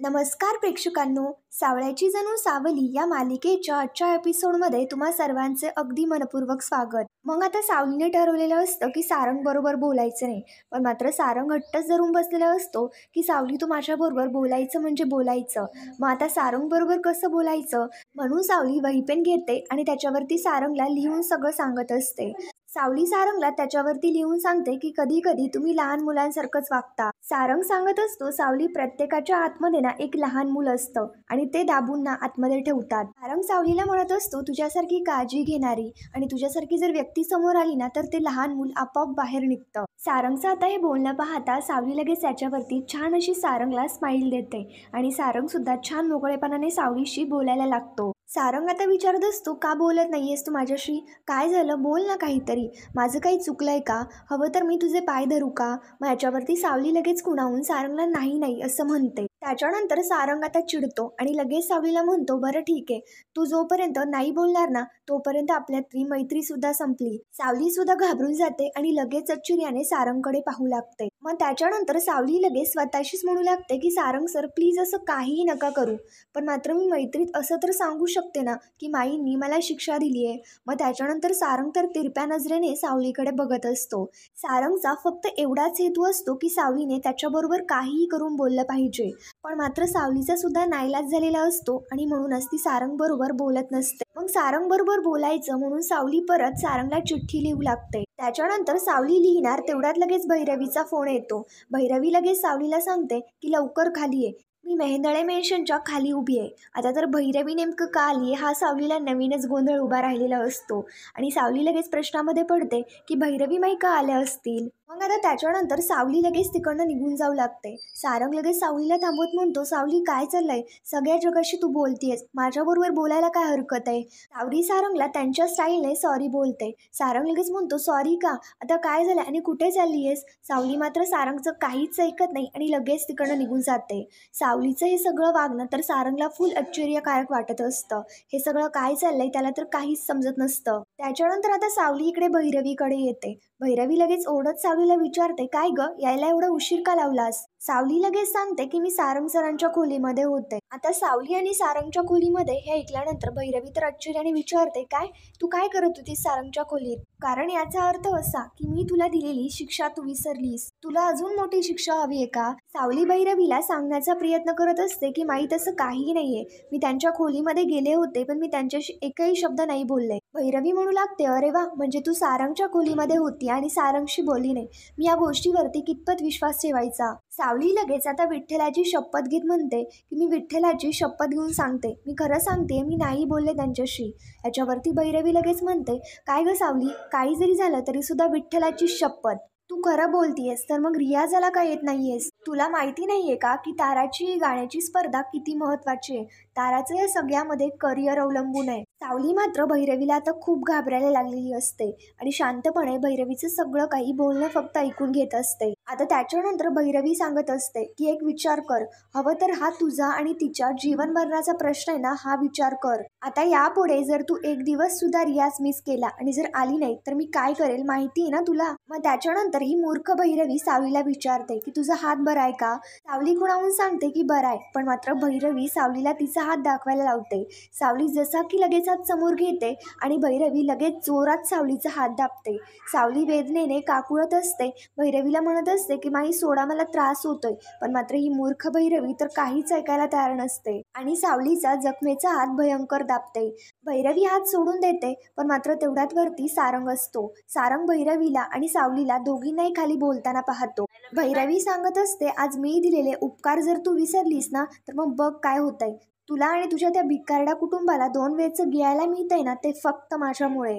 नमस्कार प्रेक्षकांनो, सावळ्याची जणू सावली या मालिकेच्या आजच्या एपिसोडमध्ये तुम्हा सर्वांचे अगदी मनपूर्वक स्वागत. मग आता सावलीने ठरवलेलं असतं की सारंग बरोबर बोलायचं नाही, पण मात्र सारंग हट्टच धरून बसलेला असतो की सावली तू माझ्याबरोबर बोलायचं म्हणजे बोलायचं. मग आता सारंग बरोबर कसं बोलायचं म्हणून सावली वही पेन घेते आणि त्याच्यावरती सारंगला लिहून सगळं सांगत असते. सावली सारंगला त्याच्यावरती लिहून सांगते की कधी कधी तुम्ही लहान मुलांसारखंच वागता. सारंग सांगत असतो सावली प्रत्येकाच्या आतमध्ये ना एक लहान मूल असतं आणि ते दाबून ना आतमध्ये ठेवतात. सारंग सावलीला म्हणत असतो तुझ्यासारखी काळजी घेणारी आणि तुझ्यासारखी जर व्यक्ती समोर आली ना तर ते लहान मूल आपोआप बाहेर निघतं. सारंगचं आता हे बोलणं पाहता सावली लगेच त्याच्यावरती छान अशी सारंगला स्माईल देते आणि सारंग सुद्धा छान मोकळेपणाने सावलीशी बोलायला लागतो. सारंग आता विचारत असतो का बोलत नाहीयेस तू माझ्याशी, काय झालं, बोल ना काहीतरी, माझं काही चुकलंय का, हवं तर मी तुझे पाय धरू का. मग याच्यावरती सावली लगेच कुणाहून सारंगला नाही नाही असं म्हणते. त्याच्यानंतर सारंग आता चिडतो आणि लगेच सावलीला म्हणतो बरं ठीक आहे, तू जोपर्यंत नाही बोलणार ना तोपर्यंत आपल्यातली मैत्री सुद्धा संपली. सावली सुद्धा घाबरून जाते आणि लगेच आश्चर्याने सारंगकडे पाहू लागते. मग त्याच्यानंतर सावली लगेच स्वतःशीच म्हणू लागते की सारंग सर प्लीज असं काहीही नका करू, पण मात्र मी मैत्रीत असं तर सांगू शकते ना की माईंनी मला शिक्षा दिली आहे. मग त्याच्यानंतर सारंग तर तिरप्या नजरेने सावलीकडे बघत असतो. सारंगचा फक्त एवढाच हेतू असतो की सावलीने त्याच्याबरोबर काहीही करून बोललं पाहिजे, पण मात्र सावलीचा सुद्धा नाईलाज झालेला असतो आणि म्हणूनच ती सारंग बरोबर बोलत नसते. मग सारंग बरोबर बोलायचं म्हणून सावली परत सारंगला चिठ्ठी लिहू लागते. त्याच्यानंतर सावली लिहिणार तेवढ्यात लगेच भैरवीचा फोन येतो. भैरवी लगेच सावलीला सांगते की लवकर खाली ये, मी मेहेंदळे मेन्शनच्या खाली उभी आहे. आता तर भैरवी नेमकं का आली हा सावलीला नवीनच गोंधळ उभा राहिलेला असतो आणि सावली लगेच प्रश्नामध्ये पडते की भैरवी माई का आल्या असतील. मग आता त्याच्यानंतर सावली लगेच तिकडनं निघून जाऊ लागते. सारंग लगेच सावलीला थांबवत म्हणतो सावली काय चाललंय, सगळ्या जगाशी तू बोलतेस, माझ्याबरोबर बोलायला काय हरकत आहे. सावली सारंगला त्यांच्या स्टाईलने सॉरी बोलते. सारंग लगेच म्हणतो सॉरी का, आता काय झालं आणि कुठे चालली आहेस. सावली मात्र सारंगचं काहीच ऐकत नाही आणि लगेच तिकडनं निघून जाते. सावलीचं हे सगळं वागणं तर सारंगला फुल आश्चर्यकारक वाटत असतं. हे सगळं काय चाललंय त्याला तर काहीच समजत नसतं. त्याच्यानंतर आता सावली इकडे भैरवीकडे येते. भैरवी लगेच ओढत सावलीला विचारते काय ग, यायला एवढा उशीर का लावलास. सावली लगेच सांगते की मी सारंग सरांच्या खोलीमध्ये होते. आता सावली आणि सारंगच्या खोलीमध्ये हे ऐकल्यानंतर भैरवी तर आश्चर्याने विचारते काय, तू काय करत होतीस सारंगच्या खोलीत. कारण याचा अर्थ असा की मी तुला दिलेली शिक्षा तू विसरलीस, तुला अजून मोठी शिक्षा हवी आहे का. सावली भैरवीला सांगण्याचा प्रयत्न करत असते की माहीत असं काहीही नाहीये, मी त्यांच्या खोलीमध्ये गेले होते पण मी त्यांच्याशी एकही शब्द नाही बोलले. भैरवी म्हणू लागते अरे वा, म्हणजे तू सारंगच्या खोलीमध्ये होती आणि सारंगशी बोलली नाही, मी या गोष्टीवरती कितपत विश्वास ठेवायचा. सावली लगेच आता विठ्ठलाची शपथ घेत म्हणते की मी विठ्ठलाची शपथ घेऊन सांगते, मी खरं सांगते, मी नाही बोलले त्यांच्याशी. याच्यावरती भैरवी लगेच म्हणते काय ग सावली, काही जरी झालं तरी सुद्धा विठ्ठलाची शपथ, तू खरं बोलतीयस तर मग रियाजाला का येत नाहीयेस. तुला माहिती नाहीये का की ताराची गाण्याची स्पर्धा किती महत्वाची आहे, ताराचं या सगळ्यामध्ये करिअर अवलंबून आहे. सावली मात्र भैरवीला आता खूप घाबरायला लागलेली असते आणि शांतपणे भैरवीचं सगळं काही बोलणं फक्त ऐकून घेत असते. आता त्याच्यानंतर भैरवी सांगत असते की एक विचार कर, हवं तर हा तुझा आणि तिच्या जीवन मरणाचा प्रश्न आहे ना, हा विचार कर. आता यापुढे जर तू एक दिवस सुद्धा रियाज मिस केला आणि जर आली नाही तर मी काय करेल माहिती आहे ना तुला. मग त्याच्यानंतर ही मूर्ख भैरवी सावलीला विचारते की तुझा हात बरा आहे का. सावली कुणाहून सांगते की बरा आहे, पण मात्र भैरवी सावलीला तिचा हात दाखवायला लावते. सावली जसा की लगेच हात समोर घेते आणि भैरवी लगेच जोरात सावलीचा हात दाबते. सावली वेदनेने काकुळत असते. भैरवीला म्हणत असते की माई सोडा, मला त्रास होतोय, पण मात्र ही मूर्ख भैरवी तर काहीच ऐकायला तयार नसते आणि सावलीचा जखमेचा हात भयंकर दाबते. भैरवी हात सोडून देते, पण मात्र तेवढ्यात वरती सारंग असतो. सारंग भैरवीला आणि सावलीला दोघींनाही खाली बोलताना पाहतो. भैरवी सांगत असते आज मी दिलेले उपकार जर तू विसरलीस ना तर मग बघ काय होतंय. तुला आणि तुझ्या त्या भिकारड्या कुटुंबाला 2 वेळचं गिळायला मिळतंय ना ते फक्त माझ्यामुळे.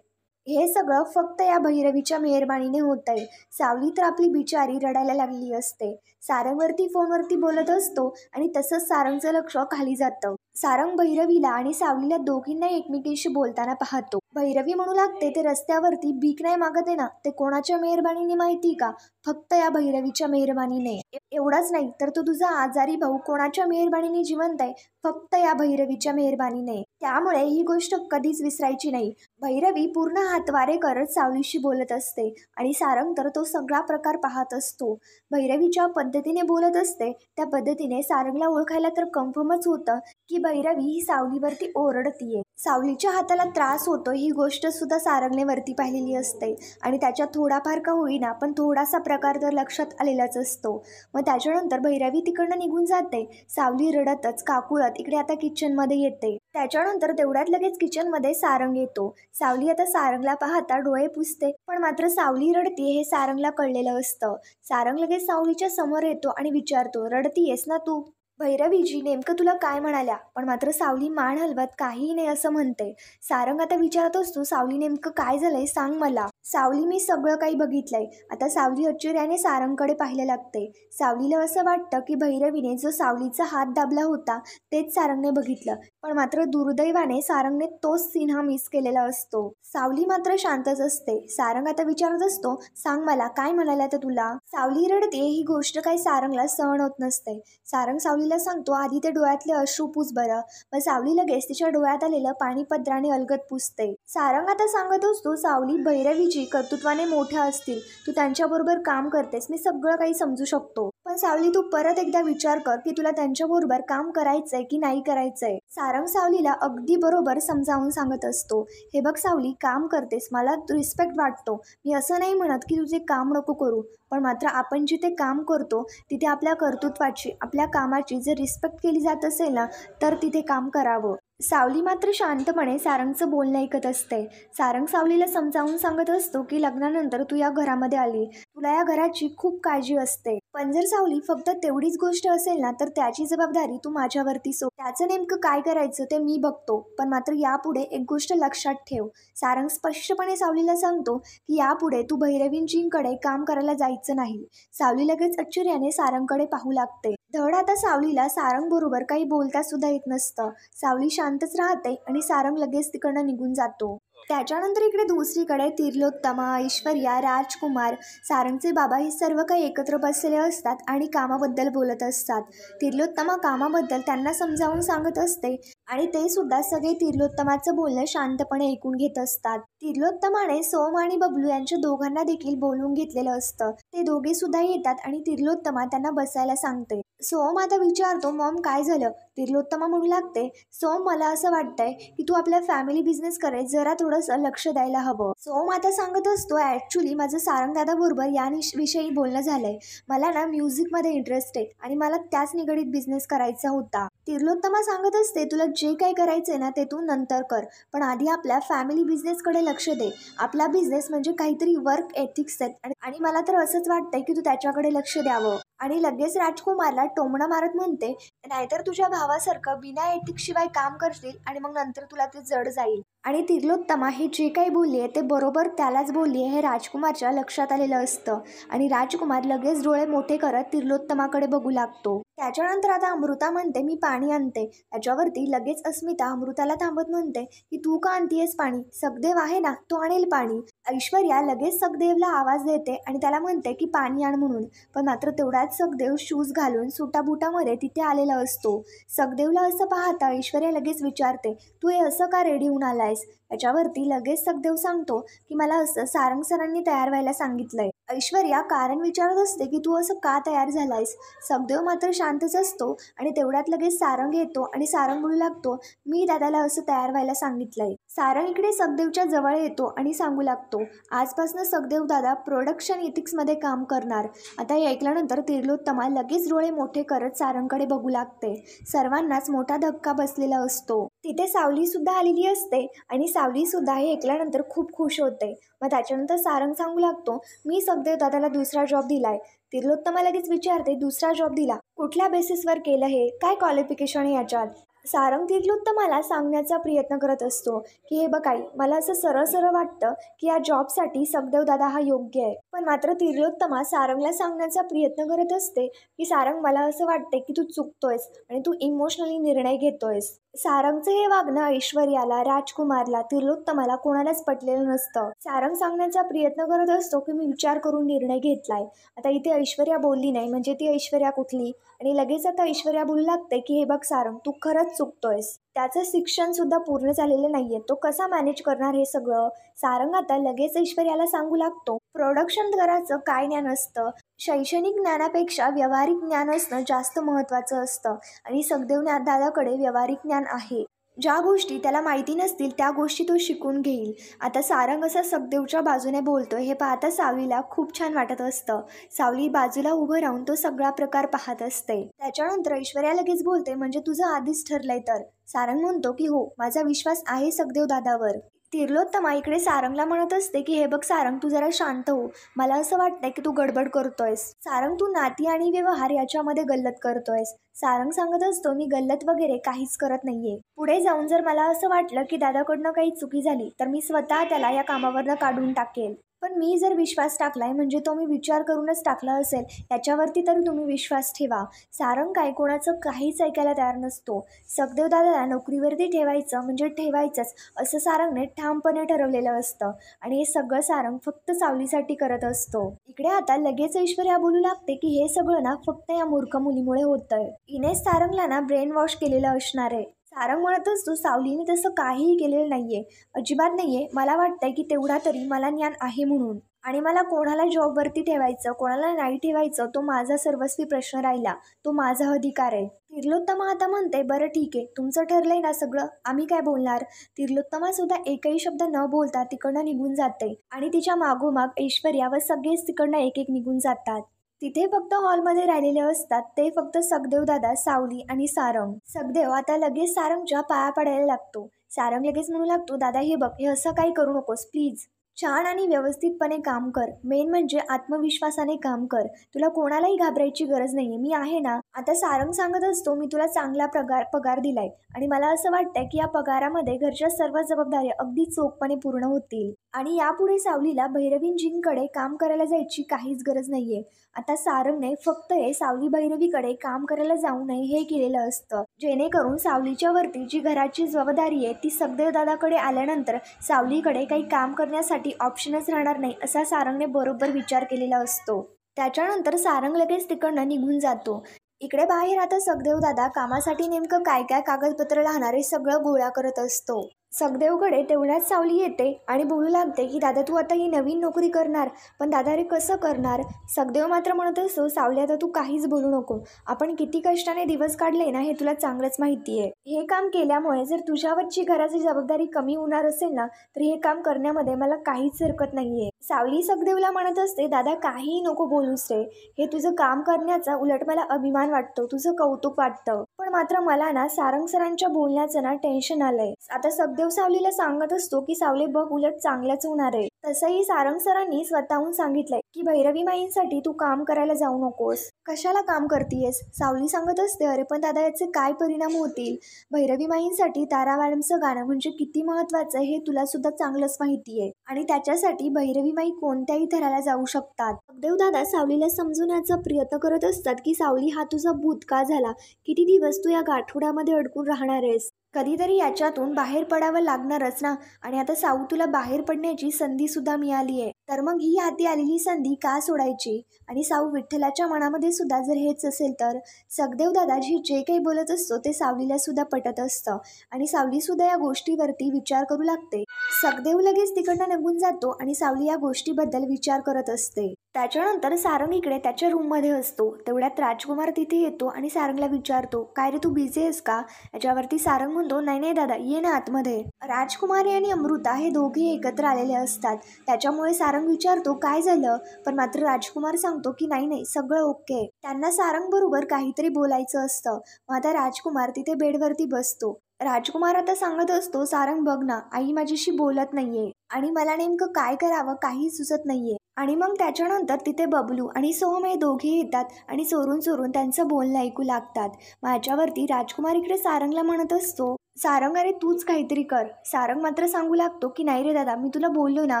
हे सगळं फक्त या भैरवीच्या मेहरबानीने होतंय. सावली तर आपली बिचारी रडायला लागली असते. सारंगवरती फोनवरती बोलत असतो आणि तसंच सारंगचं लक्ष खाली जातं. सारंग भैरवीला आणि सावलीला दोघींना एकमेकींशी बोलताना पाहतो. भैरवी म्हणू लागते ते रस्त्यावरती भीक नाही मागत आहे ना, ते कोणाच्या मेहरबानीने माहिती का, फक्त या भैरवीच्या मेहरबानीने. एवढंच नाही तर तो तुझा आजारी भाऊ कोणाच्या मेहरबानीने जिवंत आहे, फक्त या भैरवीच्या मेहरबानीने. त्यामुळे ही गोष्ट कधीच विसरायची नाही. भैरवी पूर्ण हातवारे करत सावलीशी बोलत असते आणि सारंग तर तो सगळा प्रकार पाहत असतो. भैरवी ज्या पद्धतीने बोलत असते त्या पद्धतीने सारंगला ओळखायला तर कन्फर्मच होतं की भैरवी ही सावलीवरती ओरडतीये. सावलीच्या हाताला त्रास होतो ही गोष्ट सुद्धा सारंगने वरती पाहिलेली असते आणि त्याच्यात थोडाफार का होईना पण थोडासा प्रकार तर लक्षात आलेलाच असतो. मग त्याच्यानंतर भैरवी तिकडनं निघून जाते. सावली रडतच काकुळत इकडे आता किचनमध्ये येते. त्याच्यानंतर तेवढ्यात लगेच किचनमध्ये सारंग येतो. सावली आता सारंगला पाहता डोळे पुसते पण मात्र सावली रडतीये हे सारंगला कळलेलं असतं. सारंग लगेच सावलीच्या समोर येतो आणि विचारतो, रडतीयेस ना तू? भैरवीजी नेमकं तुला काय म्हणाल्या? पण मात्र सावली मान हलवत काहीही नाही असं म्हणते. सारंग आता विचारत असतो, सावली नेमकं काय झालंय सांग मला. सावली मी सगळं काही बघितलंय. आता सावली आश्चर्याने सारंगकडे पाहायला लागते. सावलीला असं वाटतं की भैरवीने जो सावलीचा हात दाबला होता तेच सारंगने बघितलं. पण मात्र दुर्दैवाने सारंगने तोच सीन हा मिस केलेला असतो. सावली मात्र शांतच असते. सारंग आता विचारत असतो, सांग मला काय म्हणाल्या तर तुला? सावली रडते ही गोष्ट काही सारंगला सहन होत नसते. सारंग सावलीला सांगतो, आधी ते डोळ्यातले अश्रू पुस बरं. मग सावली लगेच तिच्या डोळ्यात आलेलं पाणी पदराने अलगद पुसते. सारंग आता सांगत असतो, सावली भैरवीची कर्तृत्वाने मोठ्या असतील, तू त्यांच्याबरोबर काम करतेस, मी सगळं काही समजू शकतो. पण सावली तू परत एकदा विचार कर की तुला त्यांच्याबरोबर काम करायचंय की नाही करायचंय. सारंग सावलीला अगदी बरोबर समजावून सांगत असतो, हे बघ सावली, काम करतेस मला रिस्पेक्ट वाटतो. मी असं नाही म्हणत की तुझे काम नको करू, पण मात्र आपण जिथे काम करतो तिथे आपल्या कर्तृत्वाची आपल्या कामाची जर रिस्पेक्ट केली जात असेल ना तर तिथे काम करावं. सावली मात्र शांतपणे सारंगचं बोलणं ऐकत असते. सारंग सावलीला समजावून सांगत असतो की लग्नानंतर तू या घरामध्ये आली, तुला या घराची खूप काळजी असते. पण जर सावली फक्त तेवढीच गोष्ट असेल ना तर त्याची जबाबदारी तू माझ्यावरती सोड. त्याचं नेमकं काय करायचं ते मी बघतो. पण मात्र यापुढे एक गोष्ट लक्षात ठेव. सारंग स्पष्टपणे सावलीला सांगतो की यापुढे तू भैरवींजींकडे काम करायला जायचं नाही. सावली लगेच आश्चर्याने सारंगकडे पाहू लागते. धड आता सावलीला सारंग बरोबर काही बोलता सुद्धा येत नसतं. सावली शांतच राहते आणि सारंग लगेच तिकडनं निघून जातो. त्याच्यानंतर इकडे दुसरीकडे तिर्लोत्तमा, ऐश्वर्या, राजकुमार, सारंगचे बाबा हे सर्व काही एकत्र बसलेले असतात आणि कामाबद्दल बोलत असतात. तिर्लोत्तमा कामाबद्दल त्यांना समजावून सांगत असते आणि ते सुद्धा सगळे तिर्लोत्तमाचं बोलणं शांतपणे ऐकून घेत असतात. तिर्लोत्तमाने सोम आणि बबलू यांच्या दोघांना देखील बोलवून घेतलेलं असतं. ते दोघे सुद्धा येतात आणि तिर्लोत्तमा त्यांना बसायला सांगते. सोम आता विचारतो, मॉम काय झालं? तिर्लोत्तमा म्हणू लागते, सोम मला असं वाटतंय की तू आपल्या फॅमिली बिझनेसकडे जरा थोडंसं लक्ष द्यायला हवं. सोम आता सांगत असतो, ॲक्च्युली माझं सारंग दादा बरोबर या विषयी बोलणं झालंय. मला ना म्युझिकमध्ये इंटरेस्ट आहे आणि मला त्याच निगडीत बिझनेस करायचा होता. तिर्लोत्तमा सांगत असते, तुला जे काही करायचंय ना ते तू नंतर कर, पण आधी आपल्या फॅमिली बिझनेसकडे लक्ष दे. आपला बिझनेस म्हणजे काहीतरी वर्क एथिक्स आहेत आणि मला तर असंच वाटतंय की तू त्याच्याकडे लक्ष द्यावं. आणि लगेच राजकुमारला टोमणं मारत म्हणते, नाहीतर तुझ्या भावासारखं बिना एथिक्स शिवाय काम करशील आणि मग नंतर तुला ते जड जाईल. आणि तिर्लोत्तमा हे जे काही बोलली आहे ते बरोबर त्यालाच बोलली आहे हे राजकुमारच्या लक्षात आलेलं असतं आणि राजकुमार लगेच डोळे मोठे करत तिर्लोत्तमाकडे बघू लागतो. त्याच्यानंतर आता अमृता म्हणते, मी पाणी आणते. त्याच्यावरती लगेच अस्मिता अमृताला थांबत म्हणते की तू का आणतीयस पाणी? सखदेव आहे ना, तो आणेल पाणी. ऐश्वर्या लगेच सखदेवला आवाज देते आणि त्याला म्हणते की पाणी आण म्हणून. पण मात्र तेवढ्याच सखदेव शूज घालून सुटाबुटामध्ये तिथे आलेला असतो. सखदेवला असं पाहता ऐश्वर्या लगेच विचारते, तू हे असं का रेडी होऊन आलायस? त्याच्यावरती लगेच सखदेव सांगतो की मला असं सारंग सरांनी तयार व्हायला सांगितलंय. ऐश्वर्या कारण विचारत असते की तू असं का तयार झालायस? सखदेव मात्र शांतच असतो आणि तेवढ्यात लगेच सारंग येतो आणि सारंग बोलू लागतो, मी दादाला असं तयार व्हायला सांगितलंय. सारंग इकडे सखदेवच्या जवळ येतो आणि सांगू लागतो, आजपासून सखदेव दादा प्रोडक्शन इथिक्समध्ये काम करणार. आता हे ऐकल्यानंतर तिर्लोत्तमा लगेच डोळे मोठे करत सारंगकडे बघू लागते. सर्वांनाच मोठा धक्का बसलेला असतो. तिथे सावली सुद्धा आलेली असते आणि सावली सुद्धा हे ऐकल्यानंतर खूप खुश होते. मग त्याच्यानंतर सारंग सांगू लागतो, मी सखदेव दादाला दुसरा जॉब दिलाय. तिर्लोत्तमा लगेच विचारते, दुसरा जॉब दिला? कुठल्या बेसिसवर केलं हे? काय क्वालिफिकेशन आहे याच्यात? सारंग तिर्लोत्तमाला सांगण्याचा प्रयत्न करत असतो की हे बघ आई, मला असं सरळ सरळ वाटतं की या जॉबसाठी सखदेव दादा हा योग्य आहे. पण मात्र तिर्लोत्तमा सारंगला सांगण्याचा प्रयत्न करत असते की सारंग, मला असं वाटते की तू चुकतोयस आणि तू इमोशनली निर्णय घेतोयस. सारंगचं हे वागणं ऐश्वर्याला, राजकुमारला, तिर्लोत्तमाला कोणालाच पटलेलं नसतं. सारंग सांगण्याचा प्रयत्न करत असतो की मी विचार करून निर्णय घेतलाय. आता इथे ऐश्वर्या बोलली नाही म्हणजे ती ऐश्वर्या कुठली? आणि लगेच आता ऐश्वर्या बोलू लागते की हे बघ सारंग, तू खरंच चुकतोयस. त्याचं शिक्षण सुद्धा पूर्ण झालेलं नाहीये, तो कसा मॅनेज करणार हे सगळं. सारंग आता लगेच ऐश्वर्याला सांगू लागतो, प्रोडक्शन करायचं काय ज्ञान असतं, शैक्षणिक ज्ञानापेक्षा व्यावहारिक ज्ञान असणं जास्त महत्त्वाचं असतं. आणि सखदेव दादाकडे व्यावहारिक ज्ञान आहे. ज्या गोष्टी त्याला माहिती नसतील त्या गोष्टी तो शिकून घेईल. आता सारंग असा सखदेवच्या बाजूने बोलतोय हे पाहता सावलीला खूप छान वाटत असतं. सावली बाजूला उभं राहून तो सगळा प्रकार पाहत असते. त्याच्यानंतर ऐश्वर्या लगेच बोलते, म्हणजे तुझं आधीच ठरलंय तर. सारंग म्हणतो की हो, माझा विश्वास आहे सखदेव दादावर. तिर्लोत्तमा इकडे सारंगला म्हणत असते की हे बघ सारंग, तू जरा शांत हो. मला असं वाटतंय की तू गडबड करतोयस. सारंग, तू नाती आणि व्यवहार याच्यामध्ये गल्लत करतोयस. सारंग सांगत असतो, मी गल्लत वगैरे काहीच करत नाहीये. पुढे जाऊन जर मला असं वाटलं की दादाकडनं काही चुकी झाली तर मी स्वतः त्याला या कामावरनं काढून टाकेल. पण मी जर विश्वास टाकलाय म्हणजे तो मी विचार करूनच टाकला असेल, याच्यावरती तरी तुम्ही विश्वास ठेवा. सारंग काय कोणाचं काहीच ऐकायला तयार नसतो. सखदेव दादाला नोकरीवरती ठेवायचं म्हणजे ठेवायचंच असं सारंगने ठामपणे ठरवलेलं असतं. आणि हे सगळं सारंग फक्त सावलीसाठी करत असतो. इकडे आता लगेच ऐश्वर्या बोलू लागते की हे सगळं ना फक्त या मूर्ख मुलीमुळे होतंय. हिने सारंगला ना ब्रेन वॉश केलेलं असणार आहे. सारंग म्हणत असतो, सावलीने तसं काहीही केलेलं नाहीये, अजिबात नाहीये. मला वाटतंय की तेवढा तरी मला ज्ञान आहे म्हणून. आणि मला कोणाला जॉबवरती ठेवायचं कोणाला नाही ठेवायचं तो माझा सर्वस्वी प्रश्न राहिला, तो माझा अधिकार आहे. तिर्लोत्तमा आता म्हणते, बरं ठीक आहे, तुमचं ठरलंय ना सगळं, आम्ही काय बोलणार. तिर्लोत्तमा सुद्धा एकही शब्द न बोलता तिकडनं निघून जाते. आणि तिच्या मागोमाग ऐश्वर्या व सगळेच तिकडनं एक एक निघून जातात. तिथे फक्त हॉलमध्ये राहिलेले असतात ते फक्त सखदेव दादा, सावली आणि सारंग. सखदेव आता लगेच सारंगच्या पाया पडायला लागतो. सारंग लगेच म्हणू लागतो, दादा हे बघ, हे असं काही करू नकोस प्लीज. छान आणि व्यवस्थितपणे काम कर. मेन म्हणजे आत्मविश्वासाने काम कर. तुला कोणालाही घाबरायची गरज नाहीये, मी आहे ना. आता सारंग सांगत असतो, मी तुला चांगला पगार दिलाय आणि मला असं वाटतंय की या पगारामध्ये घरच्या सर्व जबाबदाऱ्या अगदी चोखपणे पूर्ण होतील. आणि यापुढे सावलीला भैरवींजींकडे काम करायला जायची काहीच गरज नाहीये. आता सारंगने फक्त हे सावली भैरवीकडे काम करायला जाऊ नये हे केलेलं असतं, जेणेकरून सावलीच्या वरती जी घराची जबाबदारी आहे ती सखदेव दादाकडे आल्यानंतर सावलीकडे काही काम करण्यासाठी ऑप्शनच राहणार नाही असा सारंगने बरोबर विचार केलेला असतो. त्याच्यानंतर सारंग लगेच तिकडनं निघून जातो. इकडे बाहेर आता सखदेव दादा कामासाठी नेमकं काय काय कागदपत्र लागणार हे सगळं गोळा करत असतो. सखदेवकडे तेवढ्याच सावली येते आणि बोलू लागते की दादा तू आता ही नवीन नोकरी करणार, पण दादा रे कसं करणार. सखदेव मात्र म्हणत असतो, सावली आता तू काहीच बोलू नको, आपण किती कष्टाने दिवस काढले ना हे तुला चांगलंच माहिती आहे. हे काम केल्यामुळे जर तुझ्यावरची घराची जबाबदारी कमी होणार असेल ना तर हे काम करण्यामध्ये मला काहीच हरकत नाहीये. सावली सखदेवला म्हणत असते, दादा काहीही नको बोलूस रे, हे तुझं काम करण्याचा उलट मला अभिमान वाटतो, तुझं कौतुक वाटतं. पण मात्र मला ना सारंग सरांच्या बोलण्याचं ना टेन्शन आलंय. आता सखदेव सावलीला सांगत असतो की सावली बघ, उलट चांगलंच होणार आहे. तसंही सारंग सरांनी स्वतःहून सांगितलंय की भैरवी माईंसाठी तू काम करायला जाऊ नकोस. कशाला काम करतीयस. सावली सांगत असते, अरे पण दादा याचे काय परिणाम होतील. भैरवी माईंसाठी तारा मॅडमचं गाणं म्हणजे किती महत्वाचं हे तुला सुद्धा चांगलंच माहितीये. आणि त्याच्यासाठी भैरवी माई कोणत्याही थराला जाऊ शकतात. सखदेव दादा सावलीला समजवण्याचा प्रयत्न करत असतात की सावली हा तुझा भूतकाळ झाला, किती दिवस तू या गाठोड्यामध्ये अडकून राहणार आहेस, कधीतरी याच्यातून बाहेर पडावं लागणारच ना. आणि आता साऊ तुला बाहेर पडण्याची संधी सुद्धा मिळाली आहे, तर मग ही हाती आलेली संधी का सोडायची. आणि साऊ विठ्ठलाच्या मनामध्ये सुद्धा जर हेच असेल तर सखदेव दादाजी जे काही बोलत असतो ते सावलीला सुद्धा पटत असतं. आणि सावली सुद्धा या गोष्टीवरती विचार करू लागते. सखदेव लगेच तिकडनं निघून जातो आणि सावली या गोष्टीबद्दल विचार करत असते. त्याच्यानंतर सारंग इकडे त्याच्या रूममध्ये असतो. तेवढ्यात राजकुमार तिथे येतो आणि सारंगला विचारतो, काय रे तू बिझी आहेस का. याच्यावरती सारंग म्हणतो, नाही नाही दादा, ये ना आतमध्ये. राजकुमारी आणि अमृता हे दोघे एकत्र आलेले असतात. त्याच्यामुळे सारंग विचारतो काय झालं, पण मात्र राजकुमार सांगतो की नाही नाही सगळं ओके. त्यांना सारंग बरोबर काहीतरी बोलायचं असतं. मग आता राजकुमार तिथे बेडवरती बसतो. राजकुमार आता सांगत असतो, सारंग बघ ना, आई माझ्याशी बोलत नाहीये आणि मला नेमकं काय करावं काही सुचत नाहीये. आणि मग त्याच्यानंतर तिथे बबलू आणि सोहम हे दोघे येतात आणि चोरून चोरून त्यांचं बोलणं ऐकू लागतात. माझ्यावरती राजकुमार इकडे सारंगला म्हणत असतो, सारंग अरे तूच काहीतरी कर. सारंग मात्र सांगू लागतो की नाही रे दादा, मी तुला बोललो ना,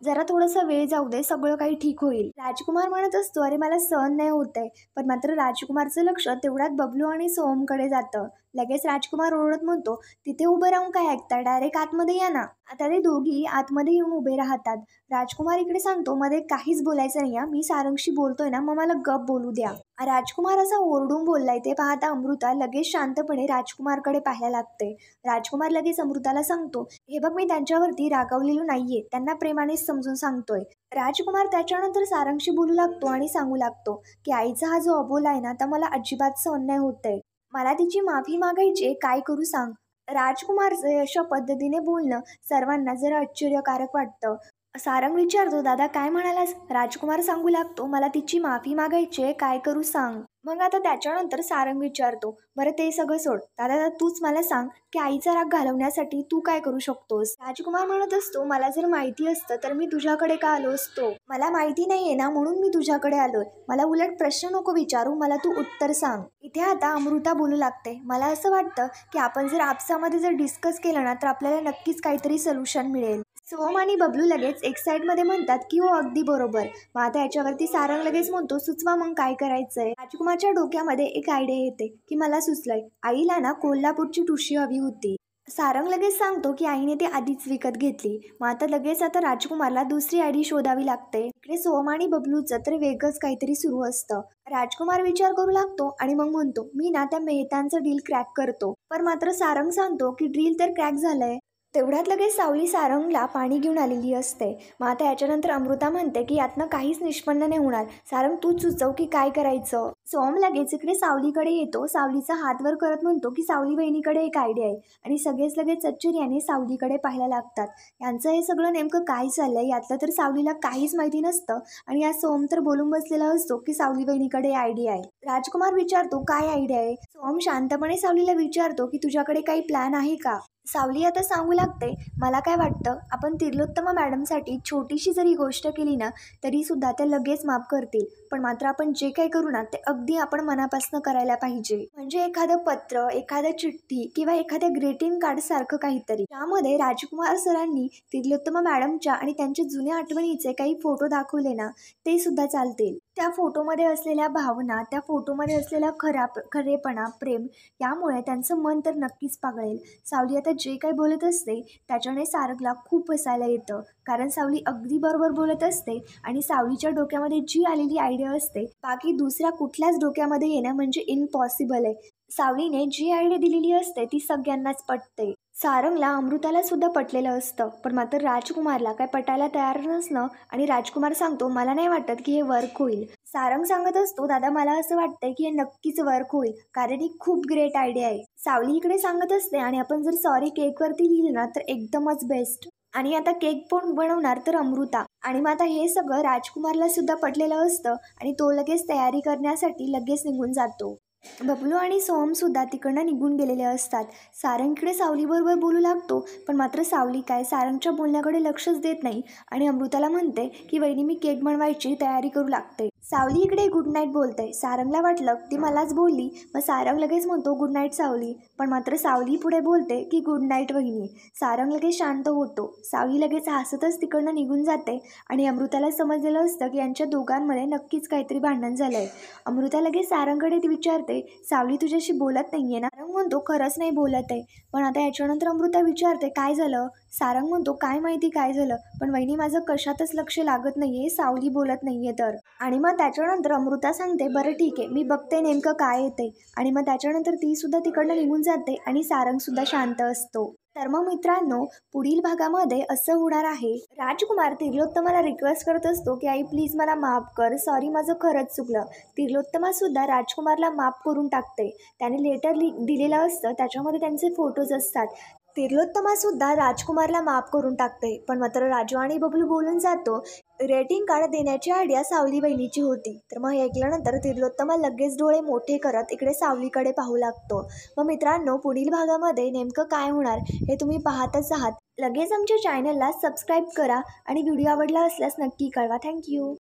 जरा थोडासा वेळ जाऊ दे, सगळं काही ठीक होईल. राजकुमार म्हणत असतो, अरे मला सहन नाही होत आहे. पण मात्र राजकुमारचं लक्ष तेवढ्यात बबलू आणि सोहमकडे जातं. लगेच राजकुमार ओरडत म्हणतो, तिथे उभं राहून काय ऐकता, डायरेक्ट आतमध्ये या ना. आता ते दोघी आतमध्ये येऊन उभे राहतात. राजकुमार इकडे सांगतो, मध्ये काहीच बोलायचं नाही, मी सारंगशी बोलतोय ना, मग मला गप बोलू द्या. राजकुमार असा ओरडून बोललाय ते पाहता अमृता लगेच शांतपणे राजकुमारकडे पाहायला लागते. राजकुमार लगेच अमृताला सांगतो, हे बघ मी त्यांच्यावरती रागावलेलो नाहीये, त्यांना प्रेमानेच समजून सांगतोय. राजकुमार त्याच्यानंतर सारंगशी बोलू लागतो आणि सांगू लागतो की आईचा हा जो अबोला आहे ना तर मला अजिबात सहन नाही होतंय. मला तिची माफी मागायची, काय करू सांग. राजकुमारचे अशा पद्धतीने बोलणं सर्वांना जरा आश्चर्यकारक वाटतं. सारंग विचारतो, दादा काय म्हणालास. राजकुमार सांगू लागतो, मला तिची माफी मागायची, काय करू सांग. मग आता त्याच्यानंतर सारंग विचारतो, बरं ते सगळं सोड दादा, दादा तूच मला सांग की आईचा राग घालवण्यासाठी तू काय करू शकतोस. राजकुमार म्हणत असतो, मला जर माहिती असतं तर मी तुझ्याकडे का आलो असतो. मला माहिती नाहीये ना म्हणून मी तुझ्याकडे आलोय. मला उलट प्रश्न नको विचारू, मला तू उत्तर सांग. इथे आता अमृता बोलू लागते, मला असं वाटतं की आपण जर आपसामध्ये जर डिस्कस केलं ना तर आपल्याला नक्कीच काहीतरी सोल्युशन मिळेल. सोहम आणि बबलू लगेच एक साइड मध्ये म्हणतात की हो अगदी बरोबर. मग आता याच्यावरती सारंग लगेच म्हणतो, सुचवा मग काय करायचंय. राजकुमारच्या डोक्यामध्ये एक आयडिया येते की मला सुचलंय, आईला ना कोल्हापूरची ठुशी हवी होती. सारंग लगेच सांगतो की आईने ती आधीच विकत घेतली. मग आता राजकुमारला दुसरी आयडी शोधावी लागते. इकडे सोहम आणि बबलूचं तर वेगळंच काहीतरी सुरू असतं. राजकुमार विचार करू लागतो आणि मग म्हणतो, मी ना त्या मेहतांचं डील क्रॅक करतो. पण मात्र सारंग सांगतो की डील तर क्रॅक झालंय. तेवढ्यात लगेच सावली सारंगला पाणी घेऊन आलेली असते. मग आता याच्यानंतर अमृता म्हणते की यातनं काहीच निष्पन्न नाही होणार, सारंग तूच सुचव की काय करायचं. सोहम लगेच इकडे सावलीकडे येतो. सावलीचा हात वर करत म्हणतो की सावली बहिणीकडे एक आयडिया आहे. आणि सगळेच लगेच आश्चर्याने सावलीकडे पाहायला लागतात. यांचं हे सगळं नेमकं काय चाललंय यातलं तर सावलीला काहीच माहिती नसतं. आणि या सोहम तर बोलून बसलेला असतो की सावली बहिणीकडे आयडिया आहे. राजकुमार विचारतो, काय आयडिया आहे. सोहम शांतपणे सावलीला विचारतो की तुझ्याकडे काही प्लॅन आहे का. सावली आता सांगू लागते, मला काय वाटतं आपण तिर्लोत्तमा मॅडमसाठी छोटीशी जरी गोष्ट केली ना तरी सुद्धा ते लगेच माफ करतील. पण मात्र आपण जे काही करू ना ते अगदी आपण मनापासून करायला पाहिजे. म्हणजे एखादं पत्र, एखादं चिठ्ठी किंवा एखाद्या ग्रीटिंग कार्ड सारखं काहीतरी. त्यामध्ये राजकुमार सरांनी तिर्लोत्तमा मॅडमच्या आणि त्यांच्या जुन्या आठवणीचे काही फोटो दाखवले ना ते सुद्धा चालतील. त्या फोटोमध्ये असलेल्या भावना, त्या फोटोमध्ये असलेला खरेपणा, प्रेम, यामुळे त्यांचं मन तर नक्कीच पागळेल. सावली आता जे काही बोलत असते त्याच्याने सारंगला खूप हसायला येतं. कारण सावली अगदी बरोबर बोलत असते आणि सावलीच्या डोक्यामध्ये जी आलेली आयडिया असते बाकी दुसऱ्या कुठल्याच डोक्यामध्ये येणं म्हणजे इम्पॉसिबल आहे. सावलीने जी आयडिया दिलेली असते ती सगळ्यांनाच पटते. सारंगला अमृताला सुद्धा पटलेलं असतं. पण मात्र राजकुमारला काय पटायला तयार नसणं आणि राजकुमार सांगतो, मला नाही वाटत की हे वर्क होईल. सारंग सांगत असतो, दादा मला असं वाटतंय की हे नक्कीच वर्क होईल, कारण ही खूप ग्रेट आयडिया आहे. सावली इकडे सांगत असते, आणि आपण जर सॉरी केकवरती लिहिलं ना तर एकदमच बेस्ट. आणि आता केक पण बनवणार तर अमृता. आणि मग आता हे सगळं राजकुमारला सुद्धा पटलेलं असतं आणि तो लगेच तयारी करण्यासाठी लगेच निघून जातो. बबलू आणि सोहम सुद्धा तिकडनं निघून गेलेले असतात. सारंगकडे सावलीबरोबर बोलू लागतो. पण मात्र सावली काय सारंगच्या बोलण्याकडे लक्षच देत नाही आणि अमृताला म्हणते की वहिनी मी केक बनवायची तयारी करू लागते. सावली इकडे गुड नाईट बोलते. सारंगला वाटलं ती मलाच बोलली. मग सारंग लगेच म्हणतो गुड नाईट सावली. पण मात्र सावली पुढे बोलते की गुड नाईट वहिनी. सारंग लगेच शांत होतो. सावली लगेच हसतच तिकडनं निघून जाते आणि अमृताला समजलेलं असतं की यांच्या दोघांमध्ये नक्कीच काहीतरी भांडण झालंय. अमृता लगेच सारंगकडे विचारते, सावली तुझ्याशी बोलत नाहीये ना. सारंग म्हणतो खरंच नाही बोलत आहे. पण आता याच्यानंतर अमृता विचारते, काय झालं. सारंग म्हणतो काय माहिती काय झालं, पण वहिनी माझं कशातच लक्ष लागत नाहीये, सावली बोलत नाहीये तर. आणि मग त्याच्यानंतर अमृता सांगते, बरं ठीक आहे मी बघते नेमकं काय येते. आणि मग त्याच्यानंतर ती सुद्धा तिकडनं निघून जाते आणि सारंग सुद्धा शांत असतो. तर मग मित्रांनो, पुढील भागामध्ये असं होणार आहे, राजकुमार तिर्लोत्तमाला रिक्वेस्ट करत असतो की आई प्लीज मला माफ कर, सॉरी माझं खरंच चुकलं. तिर्लोत्तमा सुद्धा राजकुमारला माफ करून टाकते. त्याने लेटर दिलेलं असतं त्याच्यामध्ये त्यांचे फोटोज असतात. तिर्लोत्तमा सुद्धा राजकुमारला माफ करून टाकते. पण मात्र राजू आणि बबलू बोलून जातो, रेटिंग कार्ड देण्याची आयडिया सावली बहिणीची होती. तर मग हे ऐकल्यानंतर तिर्लोत्तमा लगेच डोळे मोठे करत इकडे सावलीकडे पाहू लागतो. मग मित्रांनो, पुढील भागामध्ये नेमकं काय होणार हे तुम्ही पाहतच आहात. लगेच आमच्या चॅनलला सबस्क्राईब करा आणि व्हिडिओ आवडला असल्यास नक्की कळवा. थँक्यू.